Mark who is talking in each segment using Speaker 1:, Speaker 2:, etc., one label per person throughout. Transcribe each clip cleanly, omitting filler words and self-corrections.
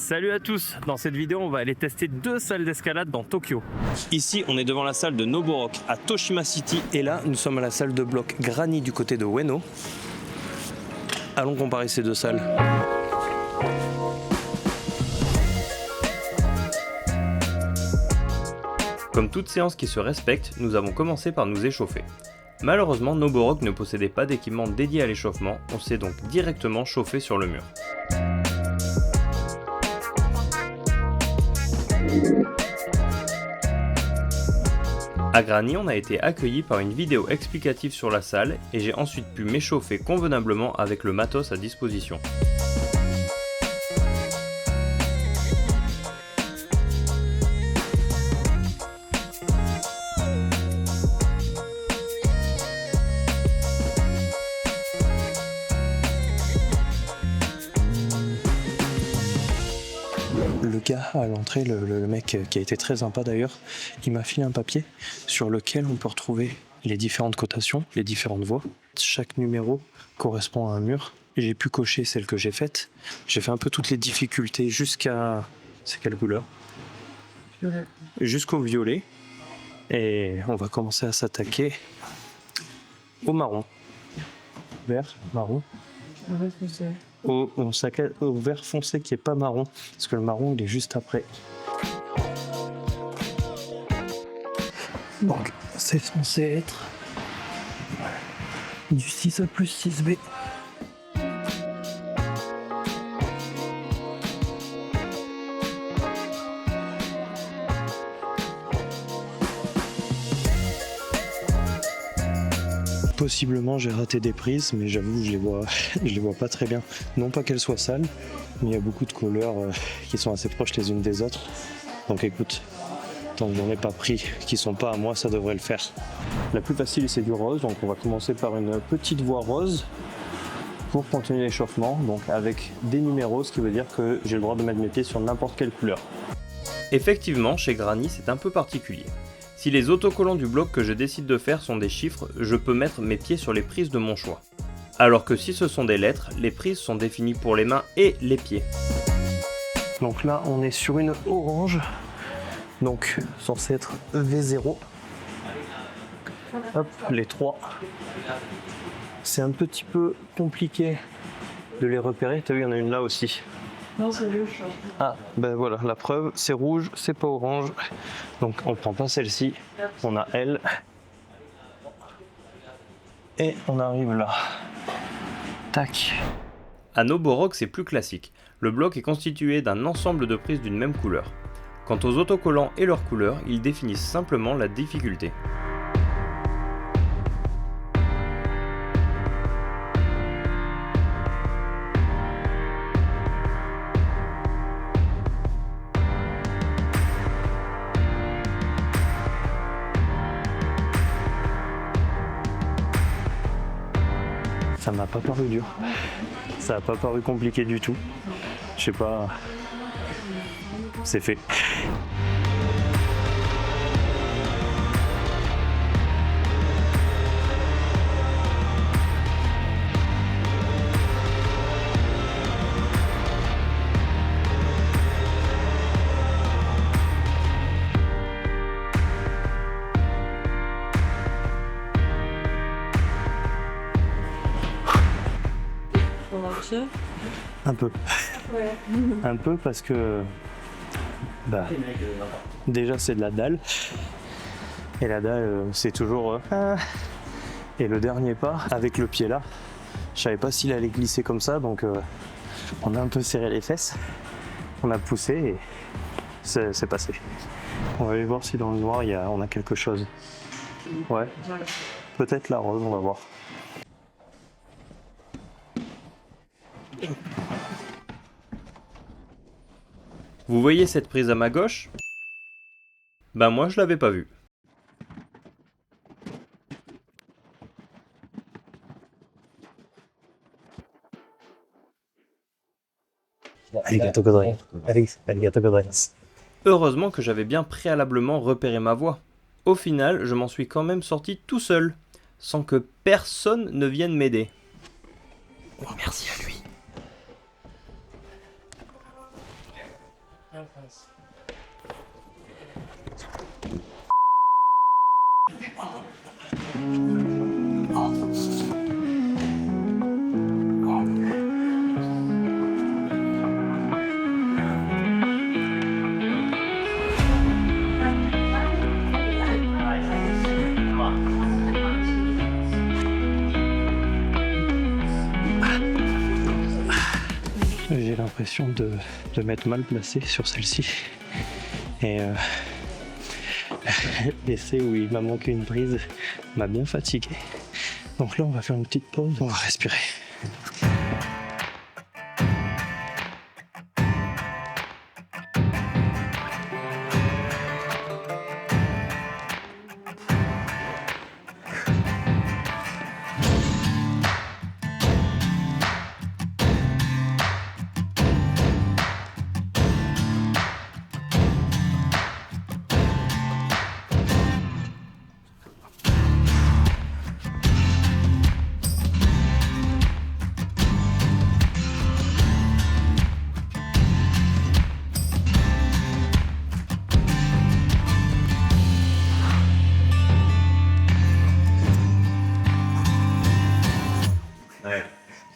Speaker 1: Salut à tous, dans cette vidéo on va aller tester 2 salles d'escalade dans Tokyo. Ici on est devant la salle de Noborock à Toshima City et là nous sommes à la salle de bloc Granny du côté de Ueno. Allons comparer ces 2 salles. Comme toute séance qui se respecte, nous avons commencé par nous échauffer. Malheureusement, Noborock ne possédait pas d'équipement dédié à l'échauffement, on s'est donc directement chauffé sur le mur. À Granny, on a été accueilli par une vidéo explicative sur la salle et j'ai ensuite pu m'échauffer convenablement avec le matos à disposition. Le gars à l'entrée, le mec qui a été très sympa d'ailleurs, il m'a filé un papier sur lequel on peut retrouver les différentes cotations, les différentes voies. Chaque numéro correspond à un mur. J'ai pu cocher celle que j'ai faite. J'ai fait un peu toutes les difficultés jusqu'à... C'est quelle couleur ? Violet. Jusqu'au violet. Et on va commencer à s'attaquer au marron. Vert, marron. Au vert foncé qui est pas marron, parce que le marron il est juste après. Donc c'est censé être du 6A plus 6B. Possiblement j'ai raté des prises, mais j'avoue je les vois pas très bien. Non pas qu'elles soient sales, mais il y a beaucoup de couleurs qui sont assez proches les unes des autres. Donc écoute, tant que j'en ai pas pris qui sont pas à moi, ça devrait le faire. La plus facile c'est du rose, donc on va commencer par une petite voie rose pour continuer l'échauffement, donc avec des numéros, ce qui veut dire que j'ai le droit de mettre mes pieds sur n'importe quelle couleur. Effectivement, chez Granny c'est un peu particulier. Si les autocollants du bloc que je décide de faire sont des chiffres, je peux mettre mes pieds sur les prises de mon choix. Alors que si ce sont des lettres, les prises sont définies pour les mains et les pieds. Donc là, on est sur une orange, donc censé être V0. Hop, les 3. C'est un petit peu compliqué de les repérer. T'as vu, il y en a une là aussi.
Speaker 2: Non, c'est rouge.
Speaker 1: Ah, ben voilà, la preuve, c'est rouge, c'est pas orange. Donc on prend pas celle-ci, on a elle. Et on arrive là. Tac. À Noborock, c'est plus classique. Le bloc est constitué d'un ensemble de prises d'une même couleur. Quant aux autocollants et leurs couleurs, ils définissent simplement la difficulté. Ça m'a pas paru dur, ça a pas paru compliqué du tout, je sais pas, c'est fait. Un peu. Ouais. Un peu parce que déjà c'est de la dalle. Et la dalle c'est toujours et le dernier pas avec le pied là, je savais pas s'il allait glisser comme ça, donc on a un peu serré les fesses, on a poussé et c'est passé. On va aller voir si dans le noir on a quelque chose. Ouais. Peut-être la rose, on va voir. Vous voyez cette prise à ma gauche ? Ben moi je l'avais pas vue. Heureusement que j'avais bien préalablement repéré ma voie. Au final, je m'en suis quand même sorti tout seul, sans que personne ne vienne m'aider. Oh, merci à lui. J'ai l'impression de m'être mal placé sur celle-ci. Et l'essai où il m'a manqué une prise m'a bien fatigué. Donc là, on va faire une petite pause, on va respirer.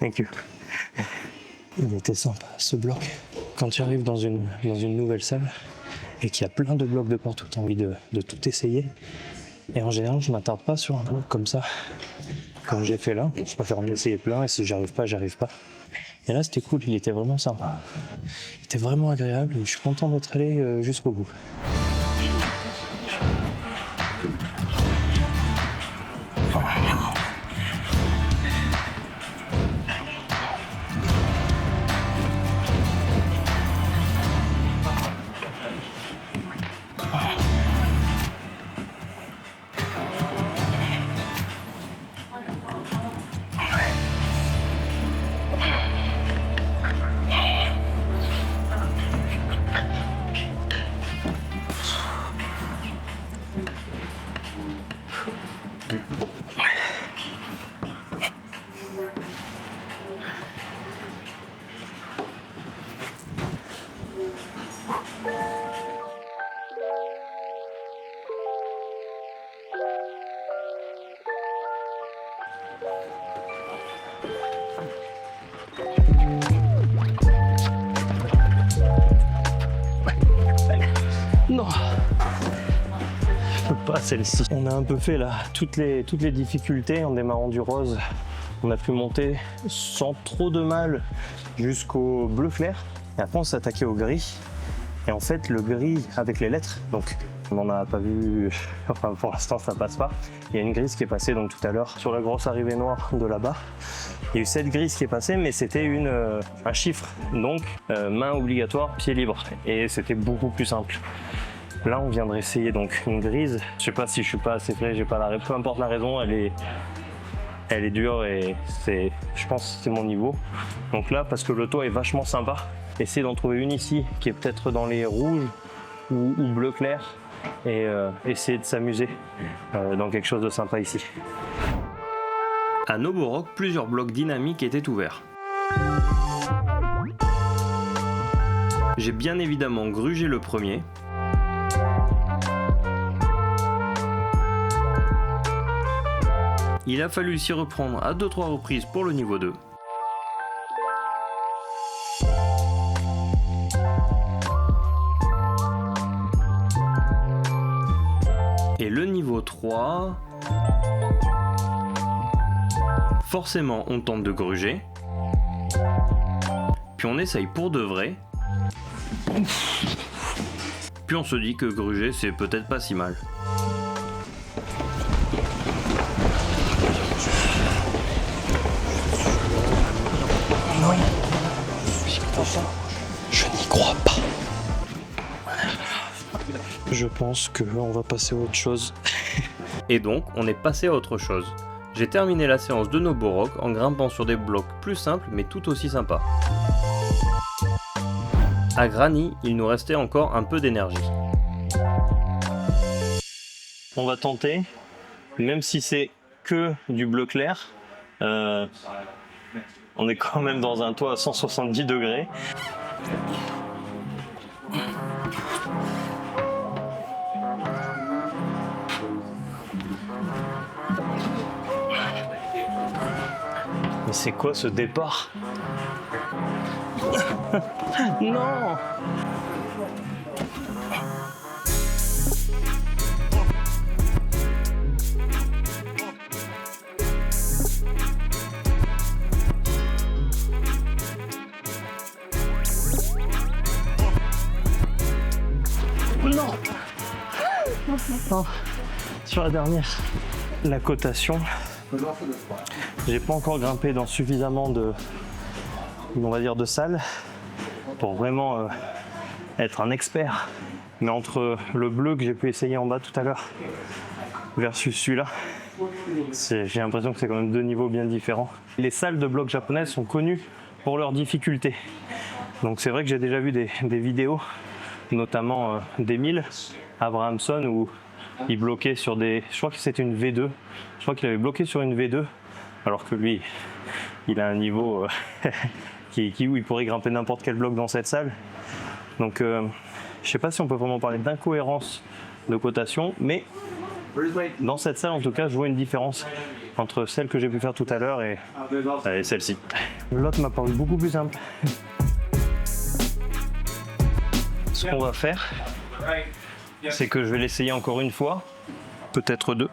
Speaker 1: Thank you. Il était sympa ce bloc. Quand tu arrives dans une nouvelle salle et qu'il y a plein de blocs de partout, tu as envie de tout essayer. Et en général, je ne m'attarde pas sur un bloc comme ça, comme j'ai fait là. Je préfère en essayer plein et si j'arrive pas, j'arrive pas. Et là, c'était cool, il était vraiment sympa. Il était vraiment agréable et je suis content d'être allé jusqu'au bout. Non, je peux pas celle-ci. On a un peu fait là toutes les difficultés en démarrant du rose. On a pu monter sans trop de mal jusqu'au bleu clair. Et après on s'est attaqué au gris. Et en fait le gris avec les lettres, donc on n'en a pas vu, enfin pour l'instant ça passe pas. Il y a une grise qui est passée donc tout à l'heure sur la grosse arrivée noire de là-bas. Il y a eu cette grise qui est passée, mais c'était un chiffre, donc main obligatoire, pied libre, et c'était beaucoup plus simple. Là, on viendrait essayer donc une grise. Je sais pas si je suis pas assez frais, j'ai pas la, peu importe la raison, elle est dure et je pense que c'est mon niveau. Donc là, parce que le toit est vachement sympa, essayer d'en trouver une ici qui est peut-être dans les rouges ou bleu clair et essayer de s'amuser dans quelque chose de sympa ici.
Speaker 2: À Noborok, plusieurs blocs dynamiques étaient ouverts. J'ai bien évidemment grugé le premier. Il a fallu s'y reprendre à 2-3 reprises pour le niveau 2. Et le niveau 3... Forcément, on tente de gruger. Puis on essaye pour de vrai. Puis on se dit que gruger, c'est peut-être pas si mal.
Speaker 1: Non, je n'y crois pas. Je pense qu'on va passer à autre chose.
Speaker 2: Et donc, on est passé à autre chose. J'ai terminé la séance de Noborok en grimpant sur des blocs plus simples mais tout aussi sympas. À Granny, il nous restait encore un peu d'énergie.
Speaker 1: On va tenter, même si c'est que du bleu clair, on est quand même dans un toit à 170 degrés. c'est quoi ce départ? Non! Non! Non. Sur la dernière, la cotation, j'ai pas encore grimpé dans suffisamment de, on va dire, de salles pour vraiment être un expert. Mais entre le bleu que j'ai pu essayer en bas tout à l'heure versus celui-là, j'ai l'impression que c'est quand même deux niveaux bien différents. Les salles de blocs japonaises sont connues pour leur difficulté. Donc c'est vrai que j'ai déjà vu des vidéos, notamment d'Emile Abrahamson, où il bloquait sur des... Je crois que c'était une V2. Je crois qu'il avait bloqué sur une V2, alors que lui, il a un niveau où il pourrait grimper n'importe quel bloc dans cette salle. Donc je sais pas si on peut vraiment parler d'incohérence de cotation, mais dans cette salle en tout cas je vois une différence entre celle que j'ai pu faire tout à l'heure et celle-ci. L'autre m'a paru beaucoup plus simple. Ce qu'on va faire, c'est que je vais l'essayer encore une fois, peut-être deux.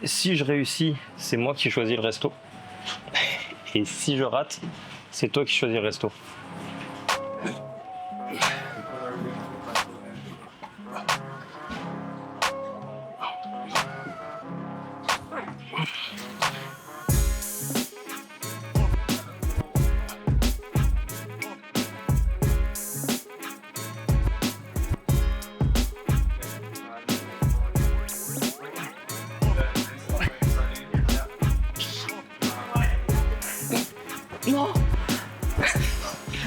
Speaker 1: Si je réussis, c'est moi qui choisis le resto. Et si je rate, c'est toi qui choisis le resto.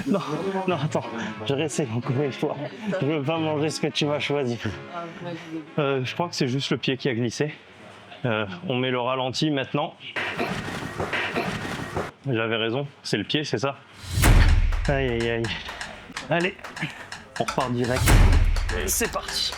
Speaker 1: Non, non, non, attends, je réessaye encore une fois. Je veux pas manger ce que tu m'as choisi. Je crois que c'est juste le pied qui a glissé. On met le ralenti maintenant. J'avais raison, c'est le pied, c'est ça? Aïe, aïe, aïe. Allez, on repart direct. C'est parti.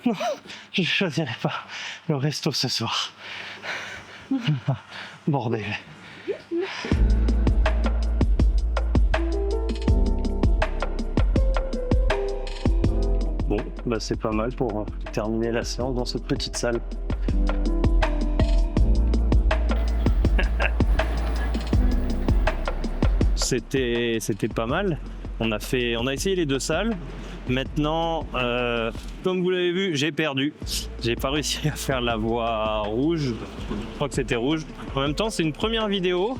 Speaker 1: Non, je ne choisirai pas le resto ce soir. Bordel. Bon, bah c'est pas mal pour terminer la séance dans cette petite salle. C'était pas mal. On a essayé les deux salles. Maintenant, comme vous l'avez vu, j'ai perdu. J'ai pas réussi à faire la voie rouge. Je crois que c'était rouge. En même temps, c'est une première vidéo,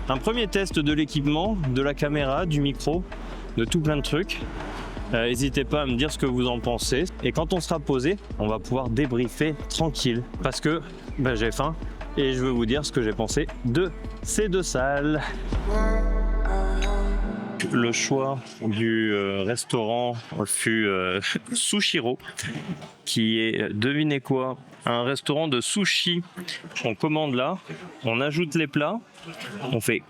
Speaker 1: un premier test de l'équipement, de la caméra, du micro, de tout plein de trucs. N'hésitez pas à me dire ce que vous en pensez. Et quand on sera posé, on va pouvoir débriefer tranquille. Parce que j'ai faim et je veux vous dire ce que j'ai pensé de ces deux salles. Le choix du restaurant fut Sushiro, qui est, devinez quoi, un restaurant de sushi. On commande là, on ajoute les plats, on fait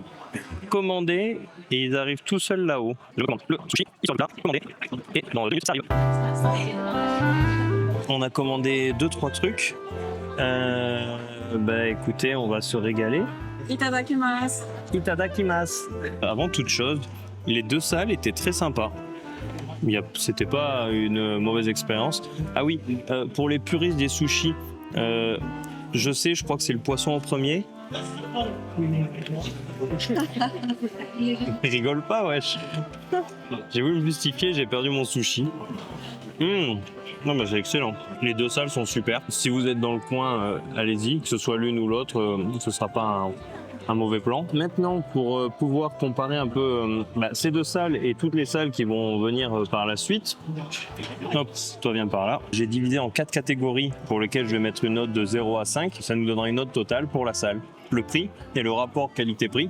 Speaker 1: commander et ils arrivent tout seuls là-haut. Je commande le sushi, ils sont là, commandé, et dans 2 minutes ça arrive. On a commandé 2-3 trucs. Écoutez, on va se régaler.
Speaker 3: Itadakimasu.
Speaker 1: Itadakimasu. Avant toute chose, les deux salles étaient très sympas. C'était pas une mauvaise expérience. Ah oui, pour les puristes des sushis, je sais, je crois que c'est le poisson en premier. Rigole pas, wesh. J'ai voulu me justifier, j'ai perdu mon sushi. Non, mais c'est excellent. Les deux salles sont super. Si vous êtes dans le coin, allez-y, que ce soit l'une ou l'autre, ce sera pas un mauvais plan. Maintenant, pour pouvoir comparer un peu ces deux salles et toutes les salles qui vont venir par la suite, hop, toi viens par là. J'ai divisé en 4 catégories pour lesquelles je vais mettre une note de 0 à 5. Ça nous donnera une note totale pour la salle.
Speaker 3: le prix et le rapport qualité-prix.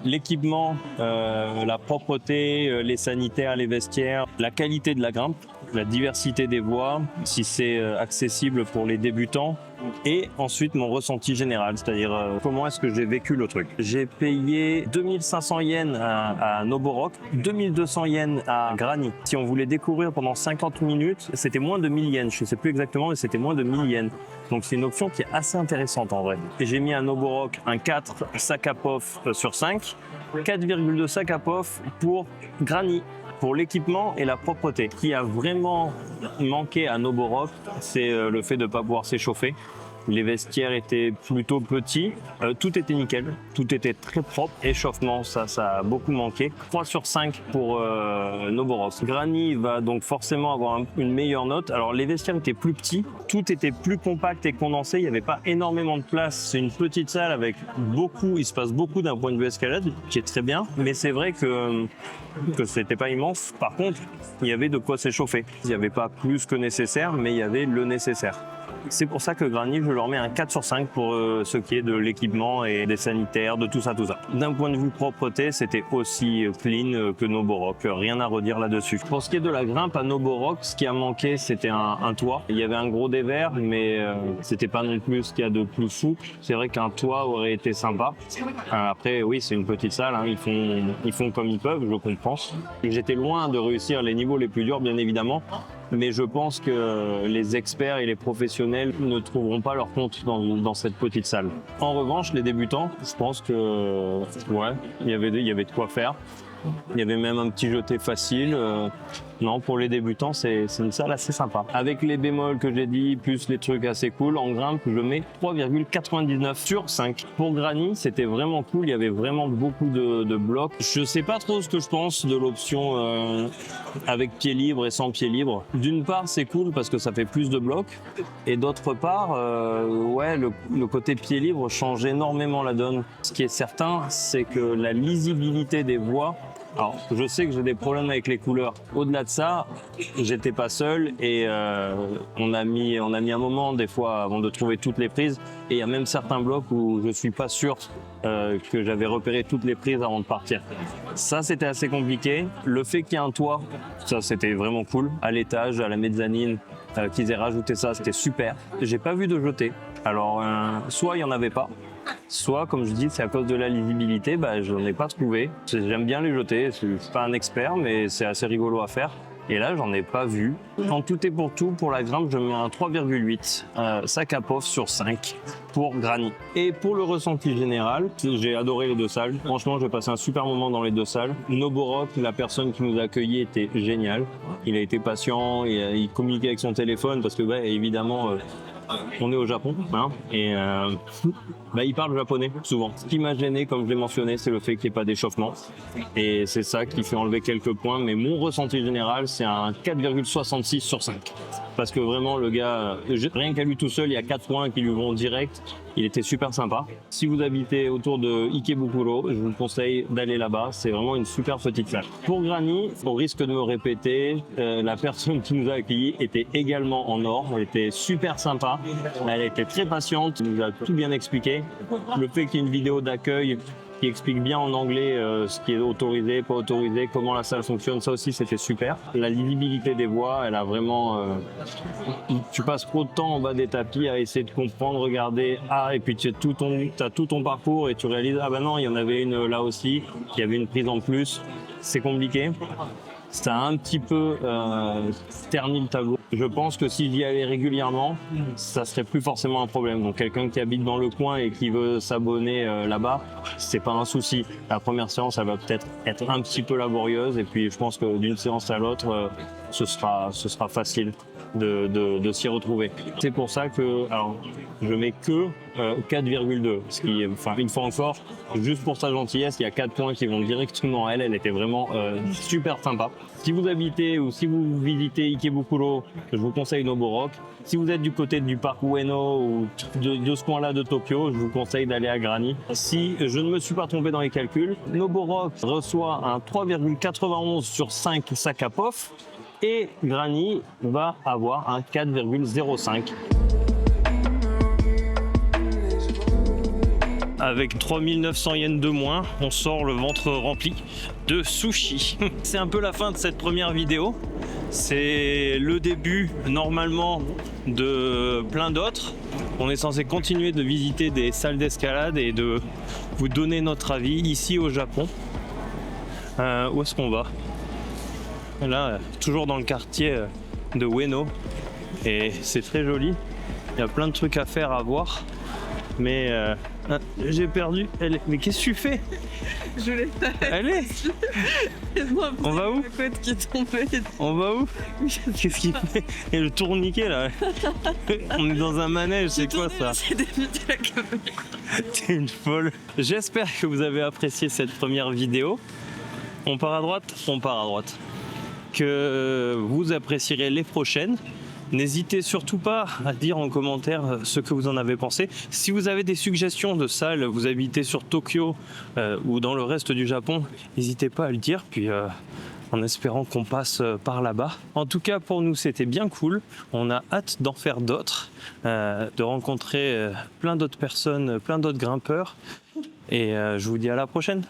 Speaker 3: L'équipement, la propreté, les sanitaires, les vestiaires, la qualité de la grimpe, la diversité des voies, si c'est accessible pour les débutants, et ensuite mon ressenti général, c'est-à-dire comment est-ce que j'ai vécu le truc. J'ai payé 2500 yens à Noborok, 2200 yens à Grani. Si on voulait découvrir pendant 50 minutes, c'était moins de 1000 yens, je ne sais plus exactement, mais c'était moins de 1000 yens. Donc c'est une option qui est assez intéressante en vrai. Et j'ai mis à Noborok un 4 sac à pof sur 5, 4,2 sac à pof pour Grani. Pour l'équipement et la propreté. Ce qui a vraiment manqué à Noborok, c'est le fait de ne pas pouvoir s'échauffer. Les vestiaires étaient plutôt petits, tout était nickel, tout était très propre. Échauffement, ça a beaucoup manqué. 3 sur 5 pour Noborok. Grani va donc forcément avoir une meilleure note. Alors les vestiaires étaient plus petits, tout était plus compact et condensé, il n'y avait pas énormément de place. C'est une petite salle avec il se passe beaucoup d'un point de vue escalade, qui est très bien, mais c'est vrai que c'était pas immense. Par contre, il y avait de quoi s'échauffer. Il n'y avait pas plus que nécessaire, mais il y avait le nécessaire. C'est pour ça que Grani, je leur mets un 4 sur 5 pour ce qui est de l'équipement et des sanitaires, de tout ça. D'un point de vue propreté, c'était aussi clean que Noborok. Rien à redire là-dessus. Pour ce qui est de la grimpe à Noborok, ce qui a manqué, c'était un toit. Il y avait un gros dévers, mais c'était pas non plus ce qu'il y a de plus fou. C'est vrai qu'un toit aurait été sympa. Après, oui, c'est une petite salle. Hein. Ils font comme ils peuvent, je comprends. J'étais loin de réussir les niveaux les plus durs, bien évidemment. Mais je pense que les experts et les professionnels ne trouveront pas leur compte dans cette petite salle. En revanche, les débutants, je pense que ouais, il y avait de quoi faire. Il y avait même un petit jeté facile. Non, pour les débutants, c'est une salle assez sympa. Avec les bémols que j'ai dit, plus les trucs assez cool, en grimpe, je mets 3,99 sur 5. Pour Grani, c'était vraiment cool. Il y avait vraiment beaucoup de blocs. Je sais pas trop ce que je pense de l'option avec pied libre et sans pied libre. D'une part, c'est cool parce que ça fait plus de blocs. Et d'autre part, ouais, le côté pied libre change énormément la donne. Ce qui est certain, c'est que la lisibilité des voies. Alors, je sais que j'ai des problèmes avec les couleurs. Au-delà de ça, j'étais pas seul et on a mis un moment des fois avant de trouver toutes les prises. Et il y a même certains blocs où je suis pas sûr que j'avais repéré toutes les prises avant de partir. Ça, c'était assez compliqué. Le fait qu'il y ait un toit, ça, c'était vraiment cool. À l'étage, à la mezzanine, qu'ils aient rajouté ça, c'était super. J'ai pas vu de jeté. Alors, soit il y en avait pas. Soit, comme je dis, c'est à cause de la lisibilité, je n'en ai pas trouvé. J'aime bien les jeter, je suis pas un expert, mais c'est assez rigolo à faire. Et là, j'en ai pas vu. En tout et pour tout, pour la grimpe, je mets un 3,8 sac à pof sur 5 pour Grani. Et pour le ressenti général, j'ai adoré les deux salles. Franchement, j'ai passé un super moment dans les deux salles. Noborok, la personne qui nous a accueillis, était génial. Il a été patient, il communiquait avec son téléphone parce que, évidemment, on est au Japon, hein, et il parle japonais souvent. Ce qui m'a gêné, comme je l'ai mentionné, c'est le fait qu'il n'y ait pas d'échauffement. Et c'est ça qui fait enlever quelques points. Mais mon ressenti général, c'est un 4,66 sur 5. Parce que vraiment, le gars, rien qu'à lui tout seul, il y a 4 points qui lui vont direct. Il était super sympa. Si vous habitez autour de Ikebukuro, je vous conseille d'aller là-bas. C'est vraiment une super petite salle. Pour Grani, au risque de me répéter, la personne qui nous a accueillis était également en or. Elle était super sympa. Elle était très patiente. Elle nous a tout bien expliqué. Le fait qu'il y ait une vidéo d'accueil qui explique bien en anglais ce qui est autorisé, pas autorisé, comment la salle fonctionne, ça aussi c'était super. La lisibilité des voies, elle a vraiment... tu passes trop de temps en bas des tapis à essayer de comprendre, regarder, et puis tu as tout ton parcours et tu réalises, non, il y en avait une là aussi, il y avait une prise en plus, c'est compliqué. Ça a un petit peu terni le tableau. Je pense que si j'y allais régulièrement, ça serait plus forcément un problème. Donc quelqu'un qui habite dans le coin et qui veut s'abonner là-bas, c'est pas un souci. La première séance, elle va peut-être être un petit peu laborieuse et puis je pense que d'une séance à l'autre, ce sera facile de s'y retrouver. C'est pour ça que je mets que 4,2, ce qui est, une fois encore, juste pour sa gentillesse, il y a 4 points qui vont directement à elle. Elle était vraiment super sympa. Si vous habitez ou si vous visitez Ikebukuro, je vous conseille Noborok. Si vous êtes du côté du parc Ueno ou de ce coin-là de Tokyo, je vous conseille d'aller à Grani. Si je ne me suis pas trompé dans les calculs, Noborok reçoit un 3,91 sur 5 sac à pof et Grani va avoir un 4,05. avec 3900 yens de moins, on sort le ventre rempli de sushi. C'est un peu la fin de cette première vidéo. C'est le début normalement de plein d'autres. On est censé continuer de visiter des salles d'escalade et de vous donner notre avis ici au Japon. Où est-ce qu'on va? Là, toujours dans le quartier de Ueno. Et c'est très joli. Il y a plein de trucs à faire, à voir. Mais j'ai perdu. Mais qu'est-ce que tu fais?
Speaker 4: Je l'ai fait.
Speaker 3: Allez, on va où?
Speaker 4: La côte qui est tombée.
Speaker 3: On va où? Qu'est-ce qu'il fait? Et le tourniquet là. On est dans un manège, c'est quoi ça?
Speaker 4: J'ai débuté la caméra.
Speaker 3: T'es une folle. J'espère que vous avez apprécié cette première vidéo. On part à droite? On part à droite. Que vous apprécierez les prochaines. N'hésitez surtout pas à dire en commentaire ce que vous en avez pensé. Si vous avez des suggestions de salles, vous habitez sur Tokyo ou dans le reste du Japon, n'hésitez pas à le dire, puis en espérant qu'on passe par là-bas. En tout cas, pour nous, c'était bien cool. On a hâte d'en faire d'autres, de rencontrer plein d'autres personnes, plein d'autres grimpeurs. Et je vous dis à la prochaine.